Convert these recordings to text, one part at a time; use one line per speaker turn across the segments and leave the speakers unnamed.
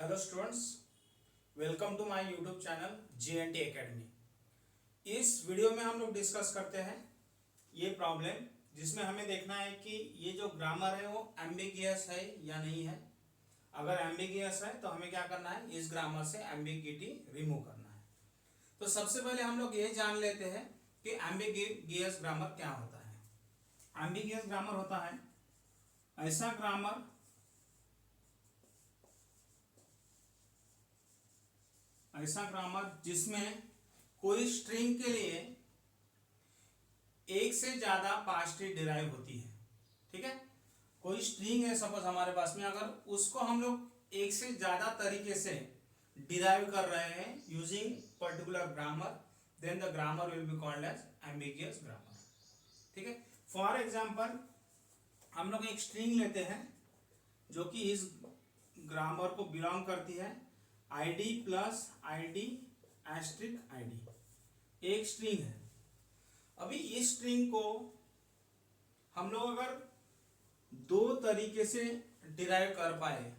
Hello students, welcome to my YouTube channel JNT academy. इस video में हम लोग डिस्कस करते हैं ये प्रॉब्लम जिसमें हमें देखना है कि ये जो ग्रामर है वो एम्बिगियस है या नहीं है। अगर एम्बिगियस है तो हमें क्या करना है, इस ग्रामर से एम्बिगिटी रिमूव करना है। तो सबसे पहले हम लोग ये जान लेते हैं कि एम्बिगियस ग्रामर क्या होता है। एम्बिगियस ग्रामर होता है ऐसा ग्रामर जिसमें कोई स्ट्रिंग के लिए एक से ज्यादा पास्ट ट्री डिराइव होती है। ठीक है, कोई स्ट्रिंग है सपोज हमारे पास में, अगर उसको हम लोग एक से ज्यादा तरीके से डिराइव कर रहे हैं using particular grammar, then the grammar will be called as ambiguous grammar. ठीक है, फॉर एग्जांपल हम लोग एक स्ट्रिंग लेते हैं जो कि इस ग्रामर को बिलोंग करती है, ID plus ID asterisk ID एक स्ट्रिंग है। अभी इस स्ट्रिंग को हम लोग अगर दो तरीके से डिराइव कर पाए,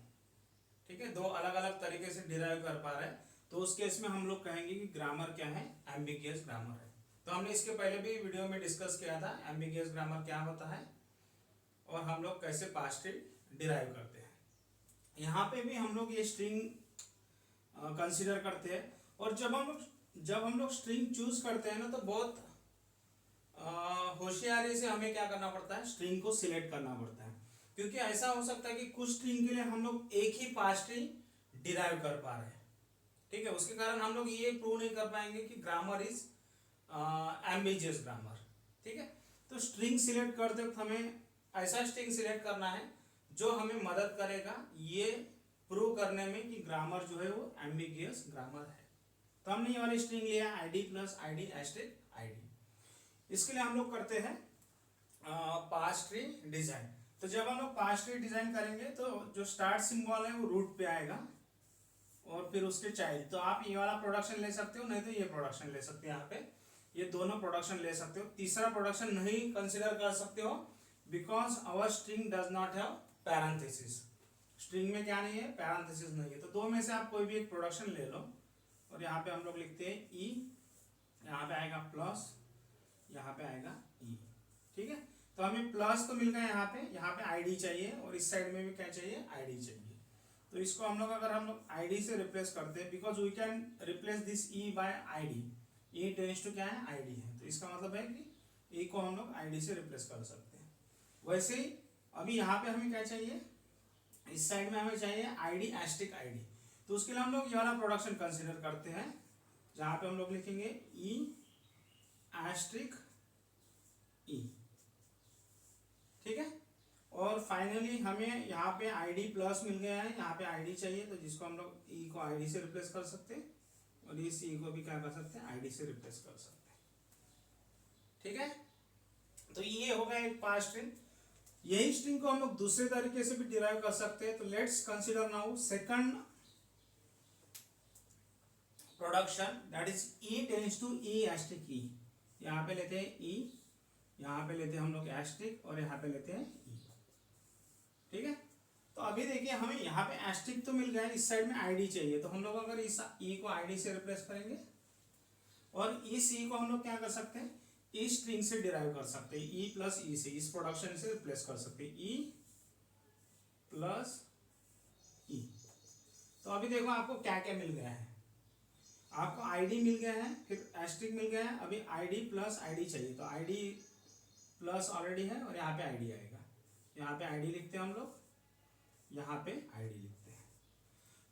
ठीक है, दो अलग अलग तरीके से डिराइव कर पा रहे हैं, तो उस केस में हम लोग कहेंगे कि ग्रामर क्या है, एम्बिगियस ग्रामर है। तो हमने इसके पहले भी वीडियो में डिस्कस किया था एम्बिगियस ग्रामर क्या होता है और हम लोग कैसे पास्ट ट्री डिराइव करते हैं। यहाँ पे भी हम लोग ये स्ट्रिंग कंसीडर करते हैं, और जब हम लोग स्ट्रिंग चूज करते हैं ना, तो बहुत होशियारी से हमें क्या करना पड़ता है, स्ट्रिंग को सिलेक्ट करना पड़ता है। क्योंकि ऐसा हो सकता है कि कुछ स्ट्रिंग के लिए हम लोग एक ही पास्ट ट्री डिराइव कर पा रहे हैं। ठीक है, उसके कारण हम लोग ये प्रूव नहीं कर पाएंगे कि ग्रामर इज एम्बिगियस ग्रामर। ठीक है, तो स्ट्रिंग सिलेक्ट करते वक्त हमें ऐसा स्ट्रिंग सिलेक्ट करना है जो हमें मदद करेगा ये प्रूव करने में कि ग्रामर जो है वो एम्बिगियस ग्रामर है। तो हमने ये वाली स्ट्रिंग लिया ID plus ID asterisk ID। इसके लिए हम लोग करते हैं पास्ट ट्री डिजाइन। तो जब हम लोग पास्ट ट्री डिजाइन करेंगे तो जो स्टार्ट सिंबल है वो रूट पे आएगा और फिर उसके चाइल्ड। तो आप ये वाला प्रोडक्शन ले सकते हो, नहीं तो ये प्रोडक्शन ले सकते हो। यहाँ पे ये दोनों प्रोडक्शन ले सकते हो, तीसरा प्रोडक्शन नहीं कंसिडर कर सकते हो because our string does not have parenthesis. String में क्या नहीं है, पैरेंथेसिस नहीं है। तो दो में से आप कोई भी एक प्रोडक्शन ले लो, और यहाँ पे हम लोग लिखते हैं E, यहाँ पे आएगा प्लस, यहाँ पे आएगा E। ठीक है, तो हमें प्लस तो मिल गया, यहाँ पे ID चाहिए और इस साइड में भी क्या चाहिए, ID चाहिए। तो इसको हम लोग अगर हम लोग ID से रिप्लेस करते हैं, because we can replace this E by ID, E tends to क्या है, ID है। तो इसका मतलब है कि E को हम लोग ID से रिप्लेस कर सकते हैं। वैसे ही अभी यहाँ पे हमें क्या चाहिए, इस साइड में हमें चाहिए ID एस्ट्रिक ID। तो उसके लिए हम लोग ये वाला प्रोडक्शन कंसीडर करते हैं जहां पे हम लोग लिखेंगे E एस्ट्रिक E। ठीक है, और फाइनली हमें यहाँ पे ID प्लस मिल गया है, यहाँ पे ID चाहिए, तो जिसको हम लोग E को ID से रिप्लेस कर सकते हैं और इस E को भी क्या कर सकते हैं, ID से रिप्लेस कर सकते हैं। ठीक है, तो ये होगा एक पास्ट ट्री। यही स्ट्रिंग को हम लोग दूसरे तरीके से भी डिराइव कर सकते हैं। तो let's consider now second production, that is E tends to E asterisk E। यहाँ पे लेते हैं E, यहाँ पे लेते हैं हम लोग एस्ट्रिक और यहाँ पे लेते हैं E। ठीक है, तो अभी देखिए हमें यहाँ पे एस्ट्रिक तो मिल गया है, इस साइड में ID चाहिए। तो हम लोग अगर इस E को ID से रिप्लेस करेंगे और इस E को हम लोग क्या कर सकते हैं, इस स्ट्रिंग से डिराइव कर सकते हैं, E प्लस E से, इस प्रोडक्शन से रिप्लेस कर सकते हैं, E प्लस E। तो अभी देखो आपको क्या क्या मिल गया है, आपको ID मिल गया है, फिर एस्ट्रिक मिल गया है, अभी ID प्लस ID चाहिए। तो ID प्लस ऑलरेडी है और यहाँ पे ID आएगा, यहाँ पे ID लिखते हैं हम लोग, यहाँ पे ID लिखते हैं।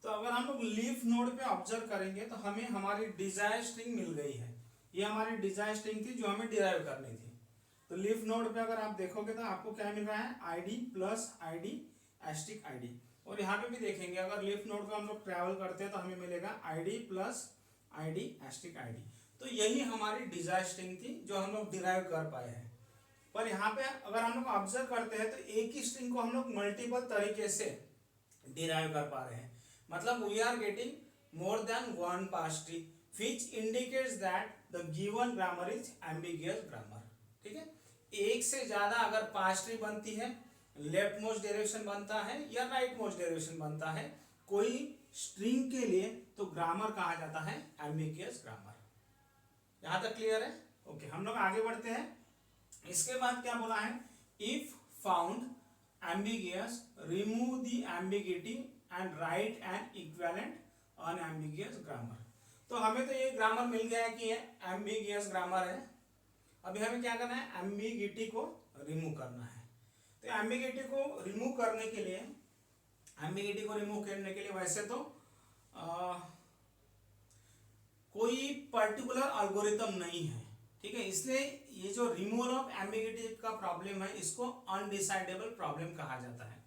तो अगर हम लोग लीफ नोड पे ऑब्जर्व करेंगे तो हमें हमारी डिजायर स्ट्रिंग मिल गई है। ये हमारी डिजायर स्ट्रिंग थी जो हमें डिराइव करनी थी। तो लीफ नोड पे अगर आप देखोगे तो आपको क्या मिल रहा है, ID plus ID asterisk ID। और यहाँ पे भी देखेंगे अगर लीफ नोड पे हम लोग ट्रैवल करते हैं तो हमें मिलेगा ID plus ID asterisk ID। तो यही हमारी डिजायर स्ट्रिंग थी जो हम लोग डिराइव कर पाए हैं। पर यहाँ पे अगर हम लोग ऑब्जर्व करते हैं तो एक ही स्ट्रिंग को हम लोग मल्टीपल तरीके से डिराइव कर पा रहे हैं। मतलब we are getting more than one पास्ट tree which indicates that the given grammar is ambiguous grammar। ठीक है, एक से ज्यादा अगर पास्ट ट्री बनती है, लेफ्ट मोस्ट डायरेक्शन बनता है या राइट मोस्ट डायरेक्शन बनता है, कोई स्ट्रिंग के लिए तो ग्रामर कहा जाता है एम्बिगियस ग्रामर। यहां तक क्लियर है? ओके, हम लोग आगे बढ़ते हैं। इसके बाद क्या बोला है, if found ambiguous remove the ambiguity and write an equivalent unambiguous grammar. तो हमें तो ये ग्रामर मिल गया है कि ये एम्बिगियस ग्रामर है। अभी हमें क्या करना है, एम्बिगिटी को रिमूव करना है। तो एम्बिगिटी को रिमूव करने के लिए, वैसे तो कोई पर्टिकुलर एल्गोरिथम नहीं है, ठीक है। इसलिए ये जो रिमूवल ऑफ एम्बिगिटी का प्रॉब्लम है इसको अनडिसाइडेबल प्रॉब्लम कहा जाता है।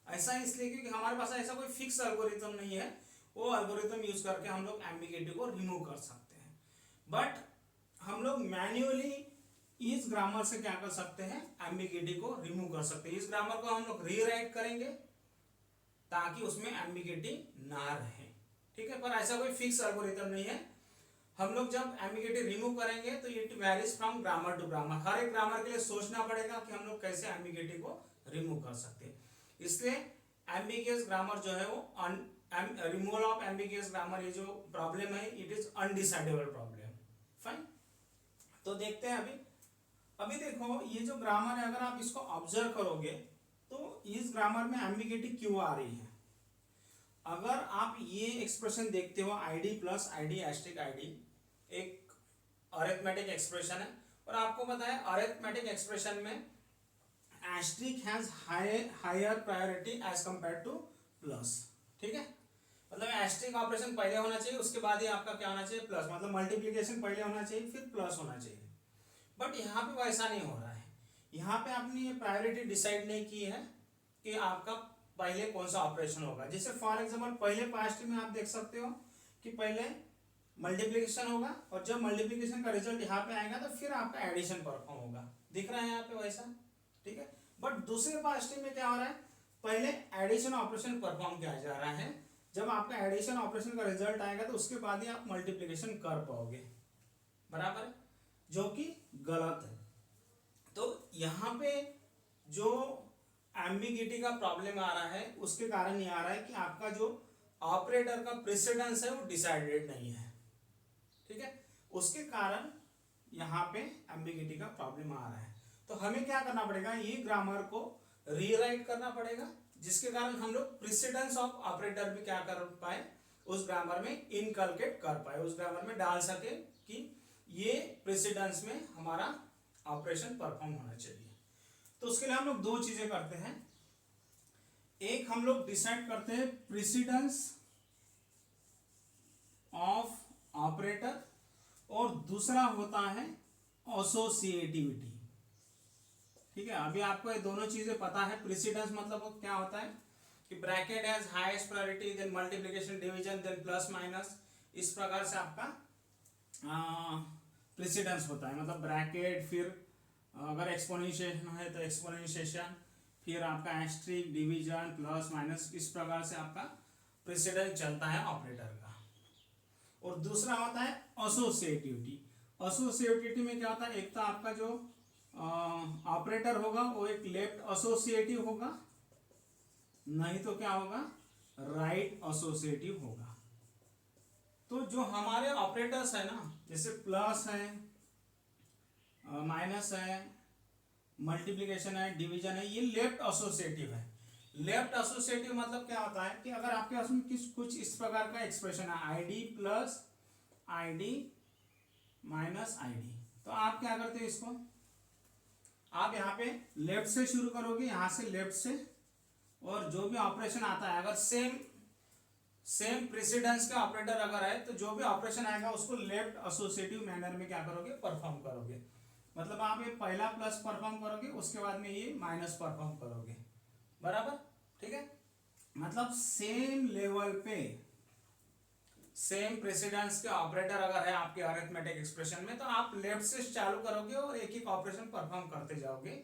ऐसा इसलिए क्योंकि हमारे पास ऐसा कोई फिक्स एल्गोरिथम नहीं है, वो एल्गोरिथम यूज करके हम लोग एम्बिगिटी को रिमूव कर सकते हैं। बट हम लोग मैन्युअली इस ग्रामर से क्या कर सकते हैं, एम्बिगिटी को रिमूव कर सकते हैं। इस ग्रामर को हम लोग रीराइट करेंगे ताकि उसमें एम्बिगिटी ना रहे, ठीक है। पर ऐसा कोई फिक्स एल्गोरिथम नहीं है। हम लोग जब एम्बिगिटी रिमूव करेंगे तो it varies from grammar to grammar. हर एक ग्रामर के लिए सोचना पड़ेगा कि हम लोग कैसे एम्बिगिटी को रिमूव कर सकते हैं। इसलिए एम्बिगियस ग्रामर जो है वो रिमूवल ऑफ एम्बिगियस ग्रामर, ये जो प्रॉब्लम है it is undecidable problem. Fine, तो देखते हैं अभी देखो ये जो ग्रामर है, अगर आप इसको ऑब्जर्व करोगे तो इस ग्रामर में एम्बिगिटी क्यों आ रही है। अगर आप ये एक्सप्रेशन देखते हो, ID plus ID asterisk ID एक अरिथमेटिक एक्सप्रेशन है, और आपको पता है अरिथमेटिक एक्सप्रेशन में asterisk has higher priority as compare to plus, ठीक है। मतलब एस्ट्रिक ऑपरेशन पहले होना चाहिए, उसके बाद ही आपका क्या होना चाहिए, प्लस। मतलब मल्टीप्लिकेशन पहले होना चाहिए फिर प्लस होना चाहिए। बट यहाँ पे वैसा नहीं हो रहा है। यहाँ पे आपने ये प्रायोरिटी डिसाइड नहीं की है कि आपका पहले कौन सा ऑपरेशन होगा। जैसे फॉर एग्जांपल पहले पास्ट में आप देख सकते हो कि पहले मल्टीप्लिकेशन होगा, और जब मल्टीप्लिकेशन का रिजल्ट यहाँ पे आएगा तो फिर आपका एडिशन परफॉर्म होगा, दिख रहा है यहाँ पे वैसा, ठीक है। बट दूसरे पास्ट में क्या हो रहा है, पहले एडिशन ऑपरेशन परफॉर्म किया जा रहा है। जब आपका एडिशन ऑपरेशन का रिजल्ट आएगा तो उसके बाद ही आप मल्टीप्लिकेशन कर पाओगे, बराबर है, जो कि गलत है। तो यहाँ पे जो एम्बिगिटी का प्रॉब्लम आ रहा है उसके कारण ये आ रहा है कि आपका जो ऑपरेटर का प्रेसिडेंस है वो डिसाइडेड नहीं है, ठीक है। उसके कारण यहाँ पे एम्बिगिटी का प्रॉब्लम आ रहा है। तो हमें क्या करना पड़ेगा, ये ग्रामर को रीराइट करना पड़ेगा, जिसके कारण हम लोग प्रेसिडेंस ऑफ ऑपरेटर भी क्या कर पाए, उस ग्रामर में इनकलकेट कर पाए, उस ग्रामर में डाल सके कि ये प्रेसिडेंस में हमारा ऑपरेशन परफॉर्म होना चाहिए। तो उसके लिए हम लोग दो चीजें करते हैं। एक हम लोग डिसाइड करते हैं प्रेसिडेंस ऑफ ऑपरेटर, और दूसरा होता है एसोसिएटिविटी, ठीक है। अभी आपको ये दोनों चीजें पता है। प्रेसिडेंस मतलब वो क्या होता है कि bracket has highest priority, then multiplication division, then plus minus, इस प्रकार से आपका प्रेसिडेंस होता है। मतलब ब्रैकेट, फिर अगर एक्सपोनेंशिएशन है तो एक्सपोनेंशिएशन, फिर आपका एस्ट्रिक, डिवीजन, प्लस माइनस, इस प्रकार से आपका प्रेसिडेंस चलता है ऑपरेटर का। और दूसरा होता है एसोसिएटिविटी। एसोसिएटिविटी में क्या होता है, एक तो आपका जो ऑपरेटर होगा वो एक लेफ्ट एसोसिएटिव होगा, नहीं तो क्या होगा, राइट एसोसिएटिव होगा। तो जो हमारे ऑपरेटर्स है ना, जैसे प्लस है, माइनस है, मल्टीप्लिकेशन है, डिवीजन है, ये लेफ्ट एसोसिएटिव है। लेफ्ट एसोसिएटिव मतलब क्या होता है कि अगर आपके पास में कुछ इस प्रकार का एक्सप्रेशन है, ID plus ID minus ID, तो आप क्या करते हो, इसको आप यहाँ पे लेफ्ट से शुरू करोगे, यहाँ से लेफ्ट से, और जो भी ऑपरेशन आता है, अगर सेम प्रेसिडेंस का ऑपरेटर अगर है तो जो भी ऑपरेशन आएगा उसको लेफ्ट एसोसिएटिव मैनर में क्या करोगे, परफॉर्म करोगे। मतलब आप ये पहला प्लस परफॉर्म करोगे, उसके बाद में ये माइनस परफॉर्म करोगे, बराबर, ठीक है। मतलब सेम लेवल पे सेम प्रेसिडेंस के ऑपरेटर अगर है आपके अरिथमेटिक एक्सप्रेशन में, तो आप लेफ्ट से चालू करोगे और एक एक ऑपरेशन परफॉर्म करते जाओगे,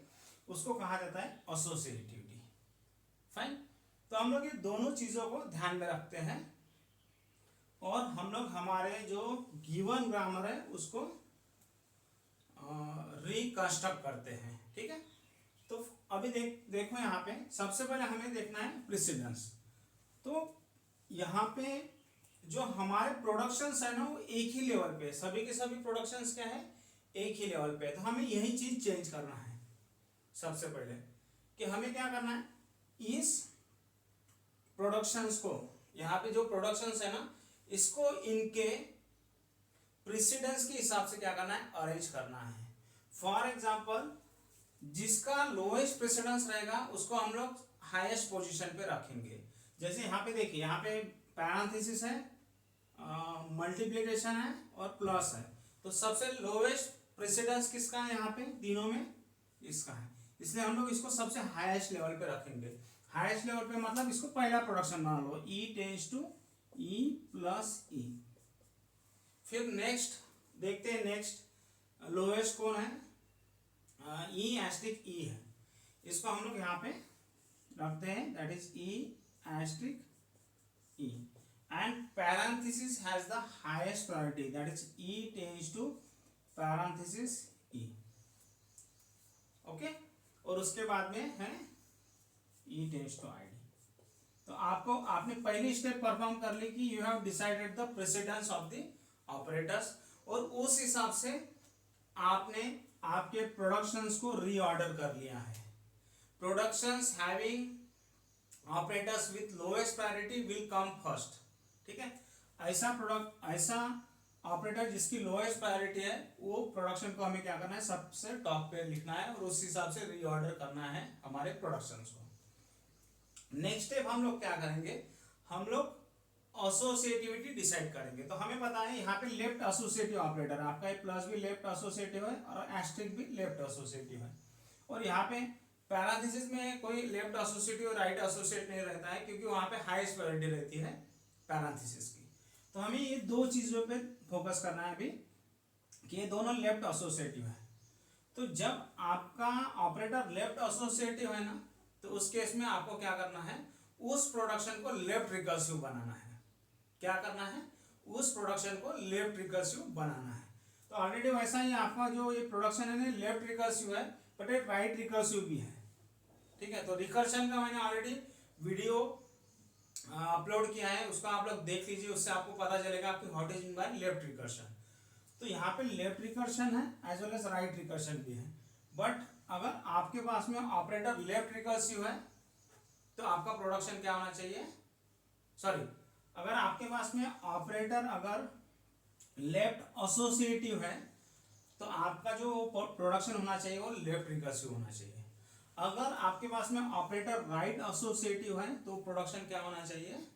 उसको कहा जाता है एसोसिएटिविटी। फाइन, तो हम लोग ये दोनों चीजों को ध्यान में रखते हैं, और हम लोग हमारे जो गिवन ग्रामर है उसको रिकंस्ट्रक्ट करते हैं, ठीक है। तो अभी देखो यहाँ पे सबसे पहले हमें देखना है प्रेसिडेंस। तो यहाँ पे जो हमारे प्रोडक्शंस है ना वो एक ही लेवल पे, सभी के सभी प्रोडक्शंस क्या है, एक ही लेवल पे है। तो हमें यही चीज चेंज करना है सबसे पहले, कि हमें क्या करना है, इस प्रोडक्शंस को, यहाँ पे जो प्रोडक्शंस है ना, इसको इनके प्रेसिडेंस के हिसाब से क्या करना है, अरेंज करना है। फॉर एग्जाम्पल, जिसका लोएस्ट प्रेसिडेंस रहेगा उसको हम लोग हाईएस्ट पोजीशन पे रखेंगे। जैसे यहाँ पे देखिए, यहाँ पे पैरेंथेसिस है, मल्टीप्लिकेशन है और प्लस है, तो सबसे लोएस्ट प्रेसिडेंस किसका है यहाँ पे तीनों में, इसका है, इसलिए हम लोग इसको सबसे हाईएस्ट लेवल पे रखेंगे। हाईएस्ट लेवल पे मतलब इसको पहला प्रोडक्शन मान लो, E tends to E plus E। फिर नेक्स्ट देखते हैं, नेक्स्ट लोएस्ट कौन है, E एस्ट्रिक E है, इसको हम लोग यहाँ पे रखते हैं, that is E asterisk E, and parenthesis has the highest priority, that is E tends to parenthesis E, okay. और उसके बाद में है E tends to ID। तो आपने पहली स्टेप परफॉर्म कर ली कि you have decided the precedence of the operators, और उस हिसाब से आपने आपके प्रोडक्शंस को रीऑर्डर कर लिया है। Productions having operators with lowest priority will come first, ठीक है। ऐसा ऑपरेटर जिसकी लोएस्ट प्रायोरिटी है, वो प्रोडक्शन को हमें क्या करना है, सबसे टॉप पे लिखना है और उस हिसाब से रीऑर्डर करना है हमारे प्रोडक्शंस को। नेक्स्ट स्टेप हम लोग क्या करेंगे, हम लोग एसोसिएटिविटी डिसाइड करेंगे। तो हमें पता है यहाँ पे लेफ्ट एसोसिएटिव ऑपरेटर, आपका प्लस भी लेफ्ट एसोसिएटिव है और एस्टेरिक भी लेफ्ट एसोसिएटिव है, और यहाँ पे पैरेंथेसिस में कोई लेफ्ट एसोसिएटिव और राइट एसोसिएट नहीं रहता है, क्योंकि वहाँ पे हाईएस्ट प्रायोरिटी रहती है पैरेंथेसिस की। तो हमें ये दो चीजों पे फोकस करना है अभी, कि ये दोनों लेफ्ट एसोसिएटिव है। तो जब आपका ऑपरेटर लेफ्ट एसोसिएटिव है ना, तो उस केस में आपको क्या करना है, उस प्रोडक्शन को लेफ्ट रिकर्सिव बनाना है। क्या करना है, उस प्रोडक्शन को लेफ्ट रिकर्सिव बनाना है। तो ऑलरेडी वैसा ही आपका जो ये प्रोडक्शन है ना, लेफ्ट रिकर्सिव है, बट एक राइट रिकर्सिव भी है, ठीक है। तो रिकर्शन का मैंने ऑलरेडी वीडियो अपलोड किया है, उसका आप लोग देख लीजिए, उससे आपको पता चलेगा कि what is mean by left recursion. तो यहाँ पे लेफ्ट रिकर्शन है as well as right recursion भी है, बट अगर आपके पास में ऑपरेटर लेफ्ट रिकर्सिव है तो आपका प्रोडक्शन क्या होना चाहिए, सॉरी, अगर आपके पास में ऑपरेटर अगर लेफ्ट एसोसिएटिव है तो आपका जो प्रोडक्शन होना चाहिए वो लेफ्ट रिकर्सिव होना चाहिए। अगर आपके पास में ऑपरेटर राइट एसोसिएटिव है तो प्रोडक्शन क्या होना चाहिए,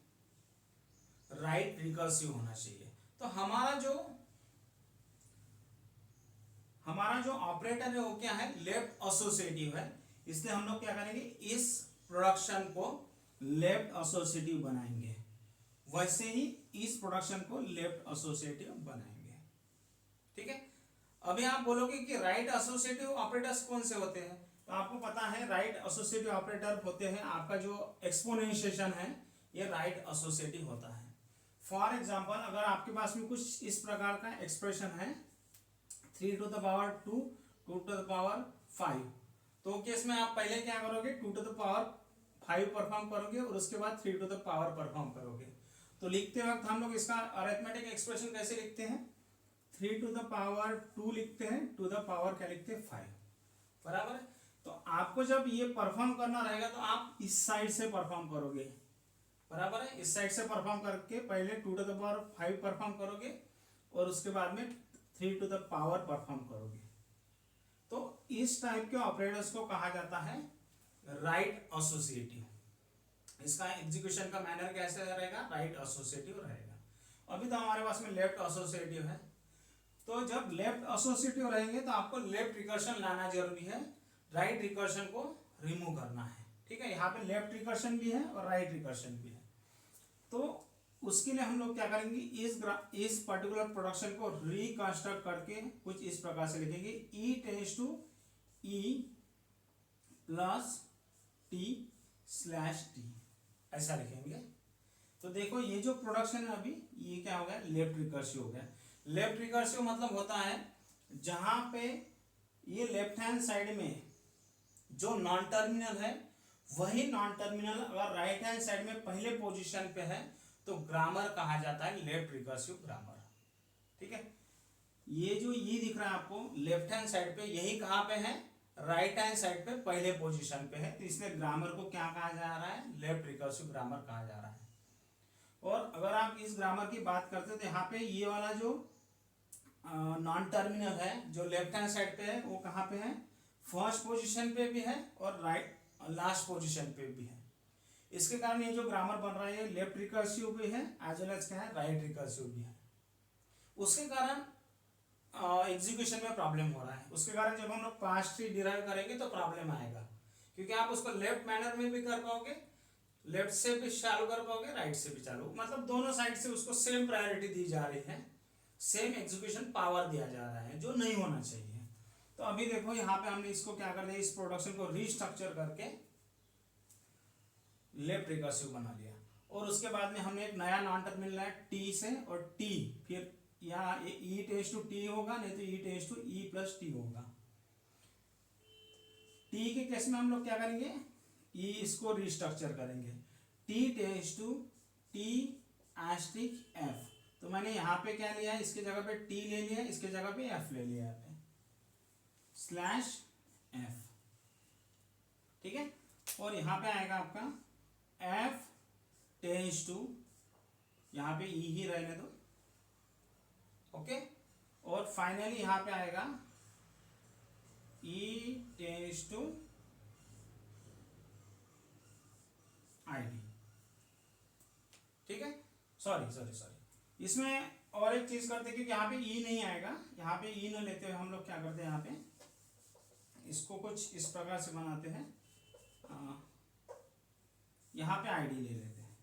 राइट रिकर्सिव होना चाहिए। तो हमारा जो ऑपरेटर है वो क्या है, लेफ्ट एसोसिएटिव है, इसलिए हम लोग क्या करेंगे, इस प्रोडक्शन को लेफ्ट एसोसिएटिव बनाएंगे, वैसे ही इस प्रोडक्शन को लेफ्ट एसोसिएटिव बनाएंगे, ठीक है। अभी आप बोलोगे कि राइट एसोसिएटिव ऑपरेटर्स कौन से होते हैं, तो आपको पता है राइट एसोसिएटिव ऑपरेटर होते हैं, आपका जो एक्सपोनेंशिएशन है ये राइट एसोसिएटिव होता है। फॉर एग्जांपल, अगर आपके पास में कुछ इस प्रकार का एक्सप्रेशन है 3 to the power 2, 2 to the power 5, तो केस में आप पहले क्या करोगे, 2 to the power 5 परफॉर्म करोगे और उसके बाद 3 to the power परफॉर्म करोगे। तो लिखते वक्त हम लोग इसका अरिथमेटिक एक्सप्रेशन कैसे लिखते हैं, 3 to the power 2 लिखते हैं, 2 the power क्या लिखते हैं, 5, बराबर है। तो आपको जब ये परफॉर्म करना रहेगा तो आप इस साइड से परफॉर्म करोगे, बराबर है, इस साइड से परफॉर्म करके पहले 2 to the power 5 परफॉर्म करोगे और उसके बाद में 3 to the power परफॉर्म करोगे। तो इस टाइप के ऑपरेटर्स को कहा जाता है राइट एसोसिएटिव। इसका एग्जीक्यूशन का मैनर कैसे रहेगा, राइट एसोसिएटिव रहेगा। अभी तो हमारे पास में लेफ्ट एसोसिएटिव है, तो जब लेफ्ट एसोसिएटिव रहेंगे तो आपको लेफ्ट रिकर्शन लाना जरूरी है, राइट रिकर्शन को रिमूव करना है, ठीक है। यहाँ पे लेफ्ट रिकर्शन भी है और राइट रिकर्शन भी है। तो उसके लिए हम लोग क्या करेंगे, इस पर्टिकुलर प्रोडक्शन को रिकंस्ट्रक्ट करके कुछ इस प्रकार से लिखेंगे, E tends to E plus T slash T, ऐसा लिखेंगे। तो देखो ये जो प्रोडक्शन है अभी ये क्या हो गया, लेफ्ट रिकर्सिव हो गया। लेफ्ट रिकर्सिव मतलब होता है जहां पे ये लेफ्ट हैंड साइड में जो नॉन टर्मिनल है वही नॉन टर्मिनल अगर राइट हैंड साइड में पहले पोजीशन पे है तो ग्रामर कहा जाता है लेफ्ट रिकर्सिव ग्रामर। ठीक है, ये जो ये दिख रहा है आपको लेफ्ट हैंड साइड पे, यही कहाँ पे है, राइट हैंड साइड पे पहले पोजीशन पे है, तो इसलिए ग्रामर को क्या कहा जा रहा है, लेफ्ट रिकर्सिव ग्रामर कहा जा रहा है। और अगर आप इस ग्रामर की बात करते तो यहाँ पे ये वाला जो नॉन टर्मिनल है जो लेफ्ट हैंड साइड पे है वो कहाँ पे है, फर्स्ट पोजीशन पे भी है और राइट लास्ट पोजीशन पे भी है। इसके कारण ये जो ग्रामर बन रहा है लेफ्ट रिकर्सिव भी है एज वेल एज क्या है, राइट रिकर्सिव भी है। उसके कारण एग्जीक्यूशन में प्रॉब्लम हो रहा है। उसके कारण जब हम लोग पास्ट ट्री डिराइव करेंगे तो प्रॉब्लम आएगा, क्योंकि आप उसको लेफ्ट मैनर में भी कर पाओगे, लेफ्ट से भी चालू कर पाओगे, राइट से भी चालू, मतलब दोनों साइड से उसको सेम प्रायोरिटी दी जा रही है, सेम एग्जीक्यूशन पावर दिया जा रहा है, जो नहीं होना चाहिए। तो अभी देखो यहाँ पे हमने इसको क्या कर दिया, इस प्रोडक्शन को रीस्ट्रक्चर करके लेफ्ट रिकर्सिव बना लिया। और उसके बाद में हमने एक नया नॉन टर्मिनल है टी से, और टी फिर यहाँ ई टेंस टू टी होगा, नहीं तो E tends to E plus T होगा। टी के केस में हम लोग क्या करेंगे, ई इसको रीस्ट्रक्चर करेंगे, T tends to T asterisk F. तो मैंने यहाँ पे क्या लिया है, इसके जगह पे टी ले लिया, इसके जगह पे एफ ले लिया है, स्लैश एफ। ठीक है, और यहाँ पे आएगा आपका एफ टेंस टू, यहाँ पे ई ही रहने दो, ओके। और फाइनली यहाँ पे आएगा ई टेंस टू आई डी। ठीक है, सॉरी इसमें और एक चीज करते, क्योंकि यहाँ पे ई नहीं आएगा, यहाँ पे ई न लेते हुए हम लोग क्या करते हैं, यहाँ पे इसको कुछ इस प्रकार से बनाते हैं, यहाँ पे आईडी ले लेते हैं,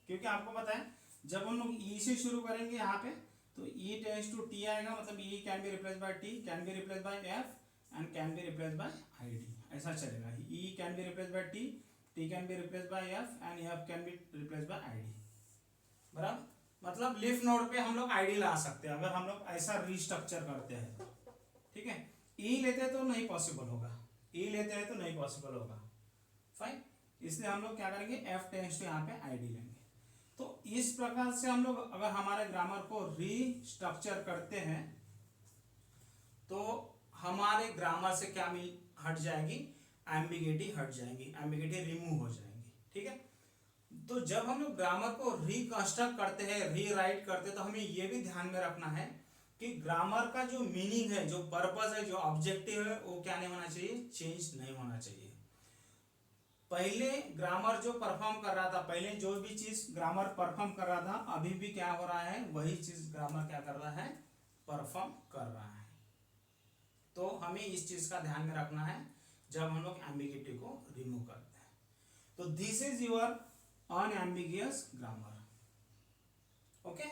क्योंकि आपको पता है जब हम लोग ई से शुरू करेंगे यहाँ पे तो ई टेंस टू टी आएगा, मतलब E can be replace by T, can be replace by F and can be replace by I D, ऐसा चलेगा। E can be replace by T, T can be replace by F and F can be replace by I D. बराबर, मतलब leaf node पे हम लोग ID ला सकते हैं अगर हम लोग ऐसा रीस्ट्रक्चर करते हैं। ठीक है, ई लेते हैं तो नहीं पॉसिबल होगा, ई लेते हैं तो नहीं पॉसिबल होगा, फाइन। इसलिए हम लोग क्या करेंगे, एफ टेंस टू यहाँ पे आईडी लेंगे। तो इस प्रकार से हम लोग अगर हमारे ग्रामर को रीस्ट्रक्चर करते हैं तो हमारे ग्रामर से क्या मिल हट जाएगी, एम्बिगिटी हट जाएंगी, एम्बिगिटी रिमूव हो जाएंगी। ठीक है, तो जब हम लोग ग्रामर को रिकंस्ट्रक्ट करते हैं, रीराइट करते हैं, तो हमें यह भी ध्यान में रखना है कि ग्रामर का जो मीनिंग है, जो पर्पस है, जो ऑब्जेक्टिव है, वो क्या नहीं होना चाहिए, चेंज नहीं होना चाहिए। पहले ग्रामर जो परफॉर्म कर रहा था, पहले जो भी चीज ग्रामर परफॉर्म कर रहा था, अभी भी क्या हो रहा है, वही चीज ग्रामर क्या कर रहा है, परफॉर्म कर रहा है। तो हमें इस चीज का ध्यान में रखना है जब हम लोग एम्बिगिटी को रिमूव करते हैं। तो this is your unambiguous grammar, okay.